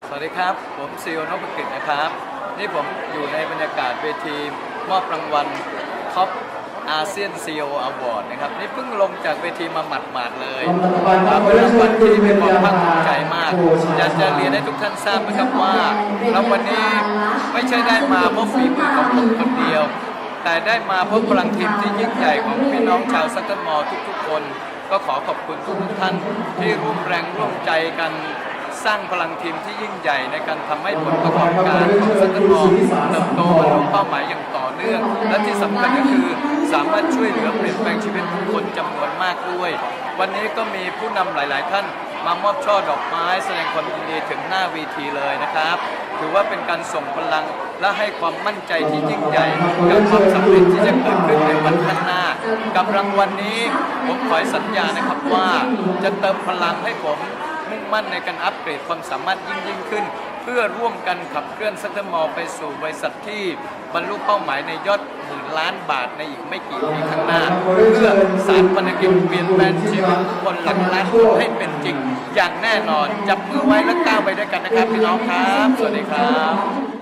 สวัสดีครับผมซีโอนพกิจนะครับนี่ผมอยู่ในบรรยากาศเวทีมอบรางวัลท็อปอาเซียนซีโออวอร์ดนะครับนี่เพิ่งลงจากเวทีมาหมาดๆเลยเป็นรางวัลที่มีความภาคภูมิใจมากอยากจะเรียนให้ทุกท่านทราบนะครับว่ารางวัลนี้ไม่ใช่ได้มาเพราะฝีมือของผมคนเดียวแต่ได้มาเพราะพลังทีมที่ยิ่งใหญ่ของพี่น้องชาวซัตเทิลมอลล์ทุกๆคนก็ขอขอบคุณทุกท่านที่ร่วมแรงร่วมใจกันสร้างพลังทีมที่ยิ่งใหญ่ในการทำให้ผลประกอบการของซัตเทิลมอลล์เติบโตบรรลุเป้าหมายอย่างต่อเนื่องและที่สำคัญก็คือสามารถช่วยเหลือเปลี่ยนแปลงชีวิตผู้คนจำนวนมากด้วยวันนี้ก็มีผู้นำหลายๆท่านมามอบช่อดอกไม้แสดงความยินดีถึงหน้าเวทีเลยนะครับถือว่าเป็นการส่งพลังและให้ความมั่นใจที่ยิ่งใหญ่กับความสำเร็จที่จะเกิดขึ้นในวันข้างหน้ากับรางวัลนี้ผมขอสัญญานะครับว่าจะเติมพลังให้ผมมุ่งมั่นในการอัปเกรดความสามารถยิ่งขึ้นเพื่อร่วมกันขับเคลื่อนซัตเทิลมอลล์ไปสู่บริษัทที่บรรลุเป้าหมายในยอดหมื่นล้านบาทในอีกไม่กี่ปีข้างหน้าเพื่อสานพันธกิจเปลี่ยนแปลงชีวิตคนหลักล้านคนให้เป็นจริงอย่างแน่นอนจับมือไว้และก้าวไปด้วยกันนะครับพี่น้องครับสวัสดีครับ